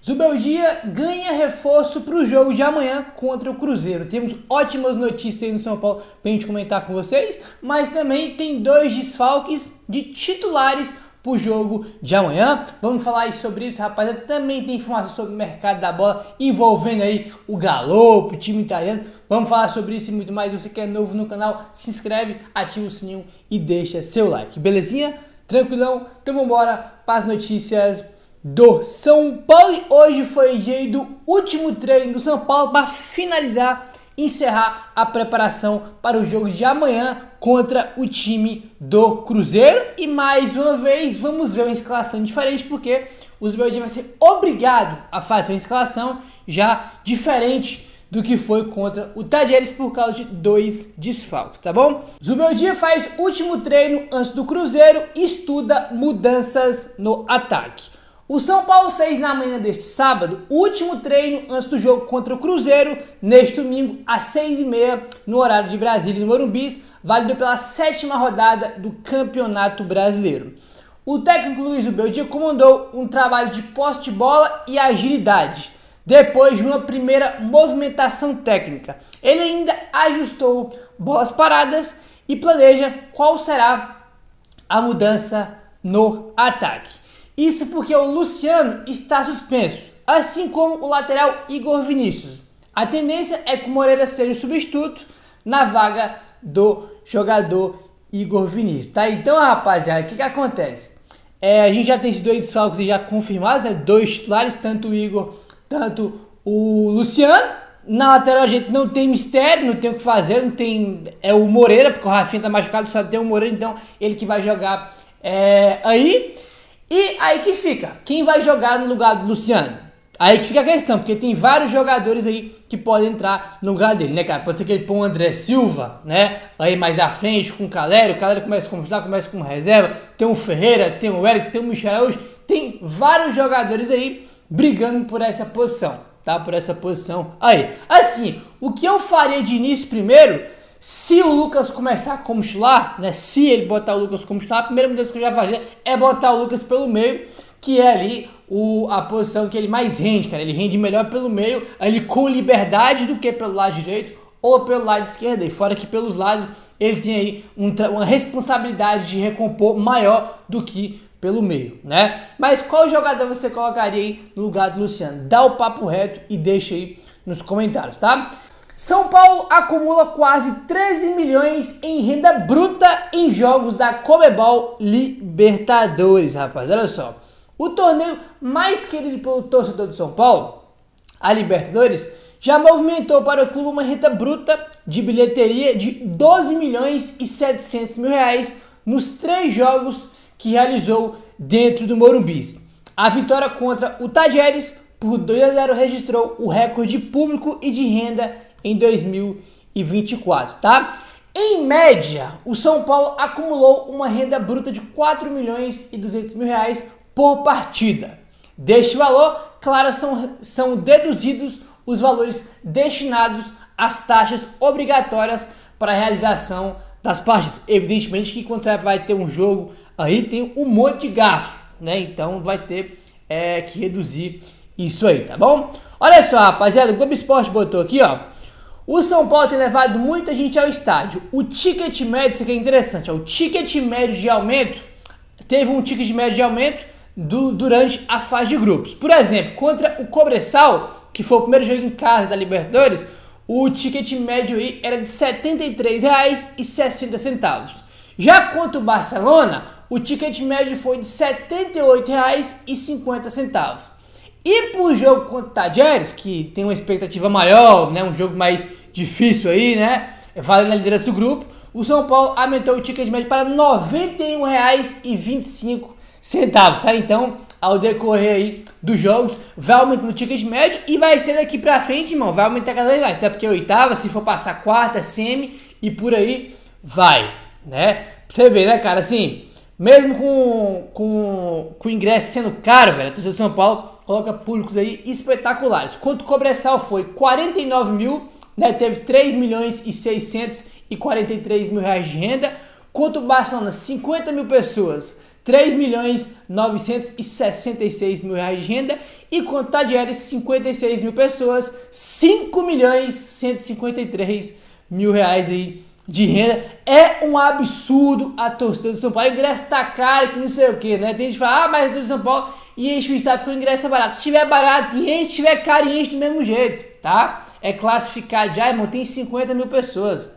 Zubeldia ganha reforço para o jogo de amanhã contra o Cruzeiro. Temos ótimas notícias aí no São Paulo para a gente comentar com vocês, mas também tem dois desfalques de titulares para o jogo de amanhã. Vamos falar aí sobre isso, rapaziada. Também tem informação sobre o mercado da bola envolvendo aí o Galo, o time italiano. Vamos falar sobre isso e muito mais. Você que é novo no canal, se inscreve, ativa o sininho e deixa seu like. Belezinha? Tranquilão? Então vamos embora para as notícias do São Paulo. E hoje foi dia do último treino do São Paulo para encerrar a preparação para o jogo de amanhã contra o time do Cruzeiro. E mais uma vez vamos ver uma escalação diferente, porque o Zubeldia vai ser obrigado a fazer uma escalação já diferente do que foi contra o Tajeres por causa de dois desfalques, tá bom? Zubeldia faz último treino antes do Cruzeiro e estuda mudanças no ataque. O São Paulo fez na manhã deste sábado o último treino antes do jogo contra o Cruzeiro, neste domingo, às 6h30, no horário de Brasília, no Morumbi, válido pela 7ª rodada do Campeonato Brasileiro. O técnico Luiz Zubeldia comandou um trabalho de posse de bola e agilidade, depois de uma primeira movimentação técnica. Ele ainda ajustou bolas paradas e planeja qual será a mudança no ataque. Isso porque o Luciano está suspenso, assim como o lateral Igor Vinícius. A tendência é que o Moreira seja o substituto na vaga do jogador Igor Vinícius, tá? Então, rapaziada, o que acontece? A gente já tem esses dois desfalques já confirmados, né? Dois titulares, tanto o Igor, tanto o Luciano. Na lateral a gente não tem mistério, não tem o que fazer, não tem... É o Moreira, porque o Rafinha tá machucado, só tem o Moreira, então ele que vai jogar aí. E aí que fica, quem vai jogar no lugar do Luciano? Aí que fica a questão, porque tem vários jogadores aí que podem entrar no lugar dele, né, cara? Pode ser que ele põe o André Silva, né? Aí mais à frente com o Calério começa como titular, começa como reserva. Tem o Ferreira, tem o Eric, tem o Michel Araújo. Tem vários jogadores aí brigando por essa posição, tá? Por essa posição aí. Assim, o que eu faria de início primeiro... Se o Lucas começar como titular, né? Se ele botar o Lucas como titular, a primeira mudança que eu já fazia é botar o Lucas pelo meio, que é ali a posição que ele mais rende, cara. Ele rende melhor pelo meio, ali com liberdade do que pelo lado direito ou pelo lado esquerdo. E fora que pelos lados ele tem aí uma responsabilidade de recompor maior do que pelo meio, né? Mas qual jogador você colocaria aí no lugar do Luciano? Dá o papo reto e deixa aí nos comentários, tá? São Paulo acumula quase 13 milhões em renda bruta em jogos da Conmebol Libertadores, rapaz. Olha só, o torneio mais querido pelo torcedor do São Paulo, a Libertadores, já movimentou para o clube uma renda bruta de bilheteria de 12 milhões e 700 mil reais nos 3 jogos que realizou dentro do Morumbi. A vitória contra o Tajeres por 2-0 registrou o recorde público e de renda em 2024, tá? Em média, o São Paulo acumulou uma renda bruta de 4 milhões e 200 mil reais por partida. Deste valor, claro, são deduzidos os valores destinados às taxas obrigatórias para a realização das partidas. Evidentemente que quando você vai ter um jogo aí, tem um monte de gasto, né? Então vai ter que reduzir isso aí, tá bom? Olha só, rapaziada, o Globo Esporte botou aqui, ó. O São Paulo tem levado muita gente ao estádio. O ticket médio, isso aqui é interessante, ó, o ticket médio de aumento, teve um ticket médio de aumento durante a fase de grupos. Por exemplo, contra o Cobressal, que foi o primeiro jogo em casa da Libertadores, o ticket médio aí era de R$ 73,60. Já contra o Barcelona, o ticket médio foi de R$ 78,50. E pro jogo contra o Tajeres, que tem uma expectativa maior, né, um jogo mais difícil aí, né, valendo a liderança do grupo, o São Paulo aumentou o ticket médio para R$ 91,25, tá? Então, ao decorrer aí dos jogos, vai aumentando o ticket médio e vai ser daqui pra frente, irmão, vai aumentar cada vez mais, até porque oitava, se for passar quarta, semi e por aí vai, né? Pra você ver, né, cara, assim, mesmo com o ingresso sendo caro, velho, a torcida do São Paulo coloca públicos aí espetaculares. Quanto o Cobressal foi 49 mil, né, teve 3 milhões e 643 mil reais de renda. Quanto o Barcelona, 50 mil pessoas, 3.966.000 reais de renda, e quanto Tadieres, 56 mil pessoas, 5.153.000 reais aí de renda. É um absurdo a torcida do São Paulo. O ingresso tá caro, que não sei o que, né? Tem gente que fala, mas a torcida do São Paulo enche o estádio porque o ingresso é barato. Se tiver barato, enche; se tiver caro, enche do mesmo jeito, tá? É classificado já, irmão, tem 50 mil pessoas.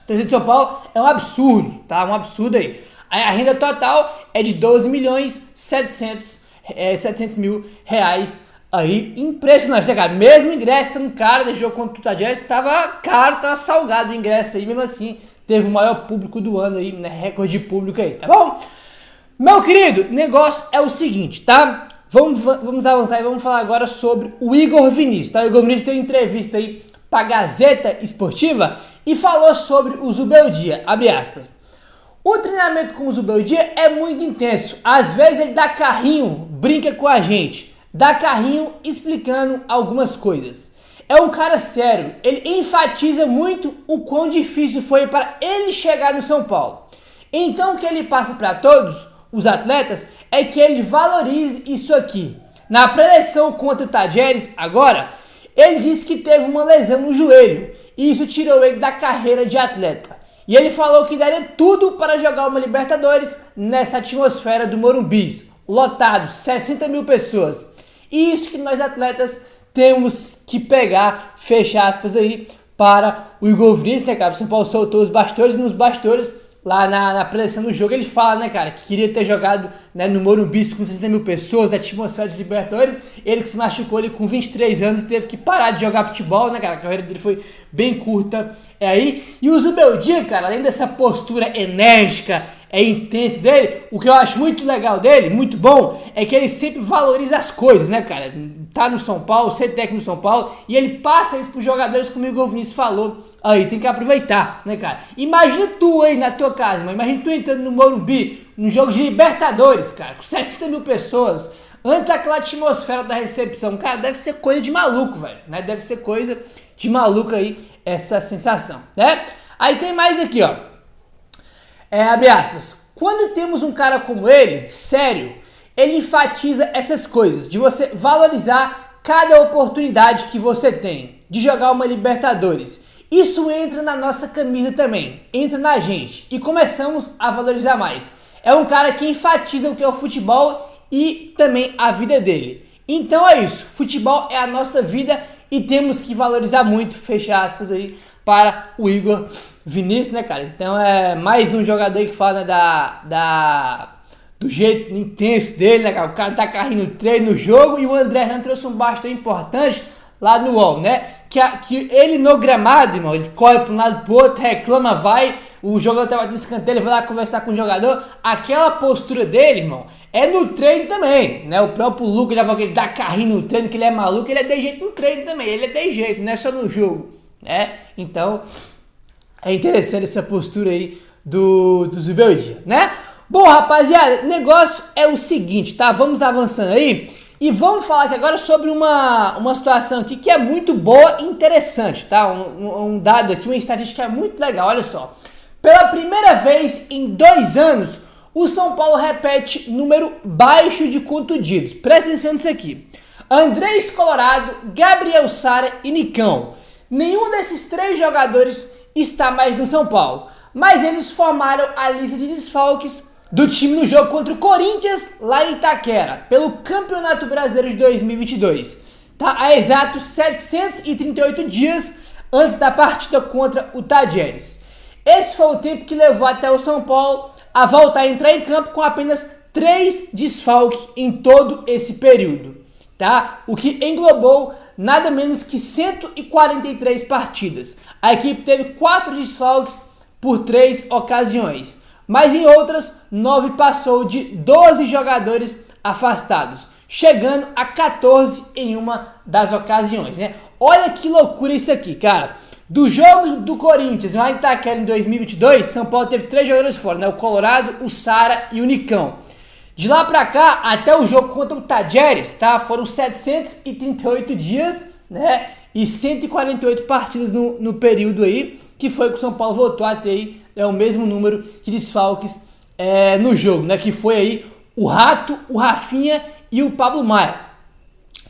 A torcida de São Paulo é um absurdo, tá? Um absurdo aí. A renda total é de 12.700.000 reais aí. Impressionante, né, cara? Mesmo o ingresso estando caro, né? Jogo contra o Tadieres tava caro, tava salgado o ingresso aí. Mesmo assim, teve o maior público do ano aí, né? Recorde de público aí, tá bom? Meu querido, negócio é o seguinte, tá? Vamos avançar e vamos falar agora sobre o Igor Vinícius, tá? O Igor Vinícius deu uma entrevista aí pra Gazeta Esportiva e falou sobre o Zubeldia, abre aspas. O treinamento com o Zubeldia é muito intenso. Às vezes ele dá carrinho, brinca com a gente, dá carrinho explicando algumas coisas. É um cara sério, ele enfatiza muito o quão difícil foi para ele chegar no São Paulo. Então o que ele passa para todos os atletas é que ele valorize isso aqui. Na preleção contra o Tadieres agora, ele disse que teve uma lesão no joelho e isso tirou ele da carreira de atleta. E ele falou que daria tudo para jogar uma Libertadores nessa atmosfera do Morumbi, lotado, 60 mil pessoas. E isso que nós atletas temos que pegar, fecha aspas aí, para o Igor Vinícius, né, cara? O São Paulo soltou os bastidores, nos bastidores, lá na preleção do jogo, ele fala, né, cara, que queria ter jogado, né, no Morumbi com 60 mil pessoas, na atmosfera de Libertadores. Ele que se machucou ali com 23 anos e teve que parar de jogar futebol, né, cara? A carreira dele foi bem curta aí. E o Zubeldia, cara, além dessa postura enérgica, intensa dele, o que eu acho muito legal dele, muito bom, é que ele sempre valoriza as coisas, né, cara? Tá no São Paulo, ser técnico no São Paulo, e ele passa isso pros jogadores, como o Igor Vinícius falou aí, tem que aproveitar, né, cara? Imagina tu aí na tua casa, mas imagina tu entrando no Morumbi, num jogo de Libertadores, cara, com 60 mil pessoas, antes daquela atmosfera da recepção, cara, deve ser coisa de maluco, velho, né? Deve ser coisa de maluco aí, essa sensação, né? Aí tem mais aqui, ó. Abre aspas, quando temos um cara como ele, sério, ele enfatiza essas coisas, de você valorizar cada oportunidade que você tem, de jogar uma Libertadores. Isso entra na nossa camisa também, entra na gente, e começamos a valorizar mais. É um cara que enfatiza o que é o futebol e também a vida dele. Então é isso, futebol é a nossa vida e temos que valorizar muito, fecha aspas aí, para o Igor Vinícius, né, cara? Então é mais um jogador que fala, né, do jeito intenso dele, né, cara? O cara tá carrinho no treino, no jogo, e o André Hernan trouxe um bastão importante lá no UOL, né? Que ele no gramado, irmão, ele corre para um lado pro outro, reclama, vai, o jogador tava de escanteio, ele vai lá conversar com o jogador. Aquela postura dele, irmão, é no treino também, né? O próprio Lucas já falou que ele dá carrinho no treino, que ele é maluco, ele é de jeito no treino também, ele é de jeito, não é só no jogo, né? Então, é interessante essa postura aí do Zubeldia, né? Bom, rapaziada, o negócio é o seguinte, tá? Vamos avançando aí e vamos falar aqui agora sobre uma situação aqui que é muito boa e interessante, tá? Um dado aqui, uma estatística muito legal, olha só. Pela primeira vez em 2 anos, o São Paulo repete número baixo de contundidos. Presta atenção nisso aqui. Andrés Colorado, Gabriel Sara e Nicão. Nenhum desses 3 jogadores está mais no São Paulo, mas eles formaram a lista de desfalques do time no jogo contra o Corinthians lá em Itaquera, pelo Campeonato Brasileiro de 2022, tá? Há exatos 738 dias antes da partida contra o Tadieres. Esse foi o tempo que levou até o São Paulo a voltar a entrar em campo com apenas 3 desfalques em todo esse período, tá? O que englobou nada menos que 143 partidas. A equipe teve 4 desfalques por 3 ocasiões, mas em outras 9 passou de 12 jogadores afastados, chegando a 14 em uma das ocasiões, né? Olha que loucura isso aqui, cara. Do jogo do Corinthians lá em Itaquera em 2022, São Paulo teve 3 jogadores fora, né? O Colorado, o Sara e o Nicão. De lá pra cá, até o jogo contra o Tadieres, tá? Foram 738 dias, né? E 148 partidas no período aí, que foi que o São Paulo voltou a ter aí, o mesmo número de desfalques no jogo, né? Que foi aí o Rato, o Rafinha e o Pablo Maia,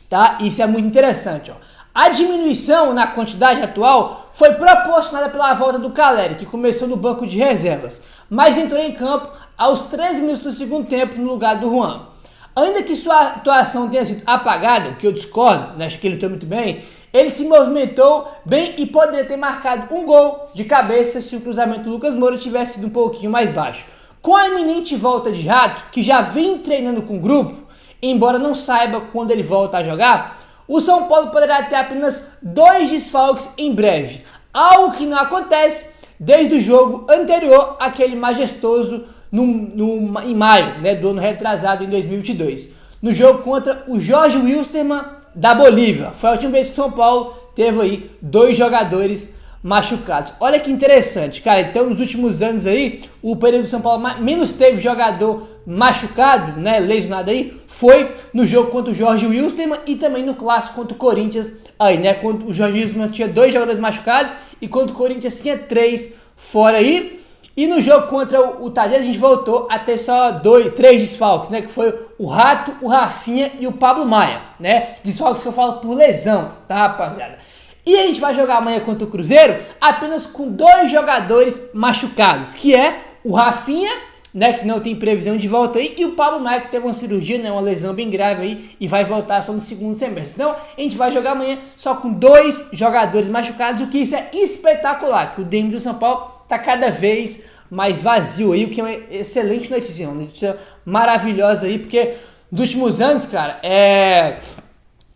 tá? Isso é muito interessante, ó. A diminuição na quantidade atual foi proporcionada pela volta do Caleri, que começou no banco de reservas, mas entrou em campo aos 13 minutos do segundo tempo no lugar do Juan. Ainda que sua atuação tenha sido apagada, o que eu discordo, né, acho que ele lutou muito bem, ele se movimentou bem e poderia ter marcado um gol de cabeça se o cruzamento do Lucas Moura tivesse sido um pouquinho mais baixo. Com a iminente volta de Rato, que já vem treinando com o grupo, embora não saiba quando ele volta a jogar, o São Paulo poderá ter apenas 2 desfalques em breve, algo que não acontece desde o jogo anterior àquele majestoso em maio, né, do ano retrasado em 2022, no jogo contra o Jorge Wilstermann da Bolívia. Foi a última vez que o São Paulo teve aí 2 jogadores machucados. Olha que interessante, cara. Então, nos últimos anos aí, o período do São Paulo menos teve jogador machucado, né, lesionado aí, foi no jogo contra o Jorge Wilstermann e também no clássico contra o Corinthians aí, né, quando o Jorge Wilstermann tinha 2 jogadores machucados e contra o Corinthians tinha 3 fora aí. E no jogo contra o Tajeres a gente voltou a ter só 3 desfalques, né? Que foi o Rato, o Rafinha e o Pablo Maia, né? Desfalques que eu falo por lesão, tá, rapaziada? E a gente vai jogar amanhã contra o Cruzeiro apenas com 2 jogadores machucados, que é o Rafinha, né? Que não tem previsão de volta aí, e o Pablo Maia, que teve uma cirurgia, né? Uma lesão bem grave aí e vai voltar só no segundo semestre. Então a gente vai jogar amanhã só com 2 jogadores machucados, o que isso é espetacular, que o DM do São Paulo tá cada vez mais vazio aí, o que é uma excelente notícia, uma notícia maravilhosa aí, porque nos últimos anos, cara,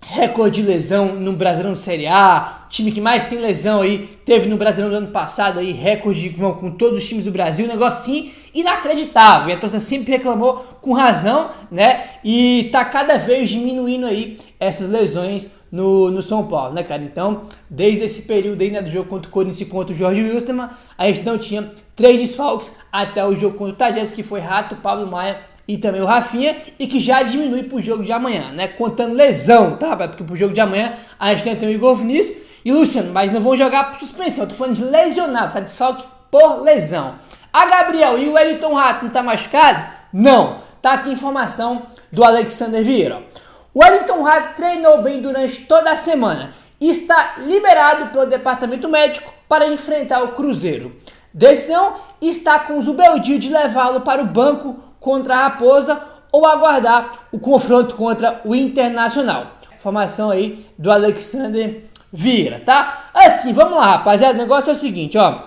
recorde de lesão no Brasileirão de Série A, time que mais tem lesão aí, teve no Brasileirão do ano passado aí, recorde com todos os times do Brasil, um negócio assim inacreditável, e a torcida sempre reclamou com razão, né, e tá cada vez diminuindo aí essas lesões no São Paulo, né, cara? Então, desde esse período aí, né, do jogo contra o Corinthians e contra o Jorge Wilstermann, a gente não tinha 3 desfalques até o jogo contra o Tajeres, que foi Rato, Pablo Maia e também o Rafinha, e que já diminui pro jogo de amanhã, né, contando lesão, tá? Porque pro jogo de amanhã a gente tem o Igor Vinícius e Luciano, mas não vão jogar por suspensão, eu tô falando de lesionado, tá? Desfalque por lesão. A Gabriel e o Wellington Rato não tá machucado? Não. Tá aqui a informação do Alexander Vieira. O Wellington Rato treinou bem durante toda a semana e está liberado pelo departamento médico para enfrentar o Cruzeiro. Decisão está com o Zubeldia de levá-lo para o banco contra a Raposa ou aguardar o confronto contra o Internacional. Informação aí do Alexander Vieira, tá? Assim, vamos lá, rapaziada. O negócio é o seguinte, ó.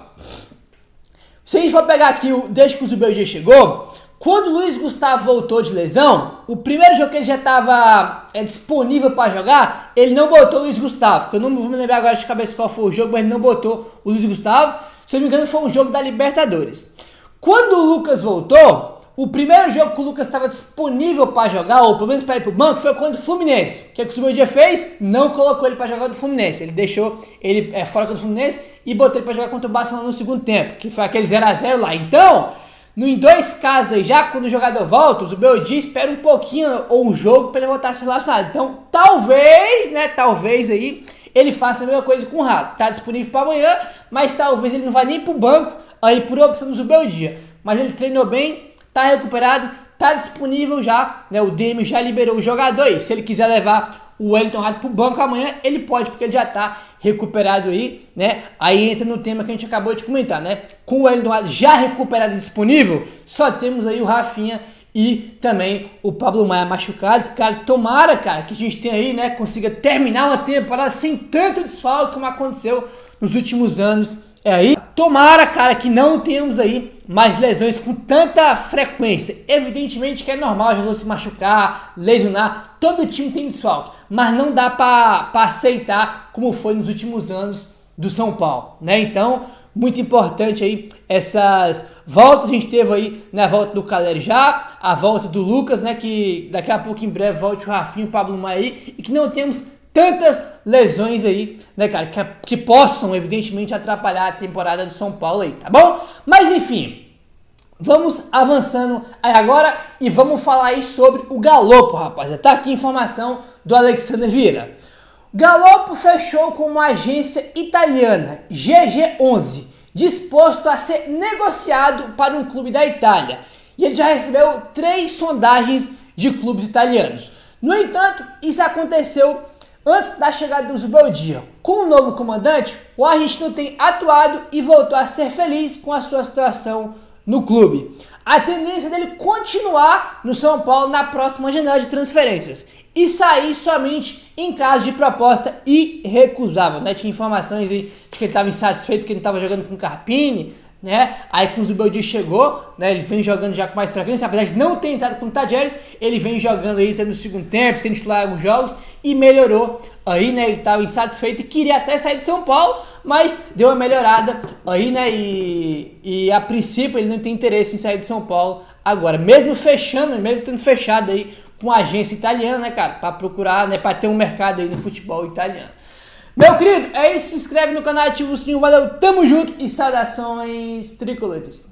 Se a gente for pegar aqui, desde que o Zubeldia chegou, quando o Luiz Gustavo voltou de lesão, o primeiro jogo que ele já estava disponível para jogar, ele não botou o Luiz Gustavo, que eu não vou me lembrar agora de cabeça qual foi o jogo, mas ele não botou o Luiz Gustavo. Se eu não me engano, foi um jogo da Libertadores. Quando o Lucas voltou, o primeiro jogo que o Lucas estava disponível para jogar, ou pelo menos para ir para o banco, foi contra o Fluminense. O que o Zubeldia fez? Não colocou ele para jogar do Fluminense. Ele deixou ele fora contra o Fluminense e botou ele para jogar contra o Barcelona no segundo tempo, que foi aquele 0x0 lá. Então, em 2 casos aí, já quando o jogador volta, o Zubeldia espera um pouquinho ou um jogo para ele voltar a ser relacionado. Então, talvez aí ele faça a mesma coisa com o Rato. Tá disponível para amanhã, mas talvez ele não vá nem pro banco aí por opção do Zubeldia. Mas ele treinou bem, tá recuperado, tá disponível já, né? O DM já liberou o jogador aí. Se ele quiser levar o Wellington Rato pro banco amanhã, ele pode, porque ele já tá recuperado aí, né? Aí entra no tema que a gente acabou de comentar, né? Com o Wellington Rato já recuperado e disponível, só temos aí o Rafinha e também o Pablo Maia machucados. Cara, tomara, cara, que a gente tenha aí, né, consiga terminar uma temporada sem tanto desfalque como aconteceu nos últimos anos. Aí, tomara, cara, que não tenhamos aí mais lesões com tanta frequência. Evidentemente que é normal o jogador se machucar, lesionar, todo time tem desfalque, mas não dá para aceitar como foi nos últimos anos do São Paulo, né? Então, muito importante aí essas voltas. A gente teve aí, né, a volta do Caleri já, a volta do Lucas, né, que daqui a pouco em breve volte o Rafinha, o Pablo Maia aí, e que não temos tantas lesões aí, né, cara, que possam evidentemente atrapalhar a temporada do São Paulo aí, tá bom? Mas enfim, vamos avançando aí agora e vamos falar aí sobre o Galopo, rapaziada. Tá aqui a informação do Alexander Vieira. Galopo fechou com uma agência italiana, GG11, disposto a ser negociado para um clube da Itália. e ele já recebeu 3 sondagens de clubes italianos. No entanto, isso aconteceu antes da chegada do Zubeldia. Com o novo comandante, o argentino tem atuado e voltou a ser feliz com a sua situação no clube. A tendência dele continuar no São Paulo na próxima janela de transferências e sair somente em caso de proposta irrecusável, né? Tinha informações aí de que ele estava insatisfeito porque ele estava jogando com o Carpini, né? Aí com o Zubeldia chegou, né? Ele vem jogando já com mais frequência, apesar de não ter entrado com o Tadjeres, ele vem jogando aí no segundo tempo, sendo titular em alguns jogos e melhorou aí, né? Ele estava insatisfeito e queria até sair do São Paulo, mas deu uma melhorada aí, né? E a princípio ele não tem interesse em sair do São Paulo agora, mesmo fechando, mesmo tendo fechado aí com a agência italiana, né, cara? Para procurar, né? Para ter um mercado aí no futebol italiano. Meu querido, é isso. Se inscreve no canal, ativa o sininho. Valeu, tamo junto e saudações tricolores.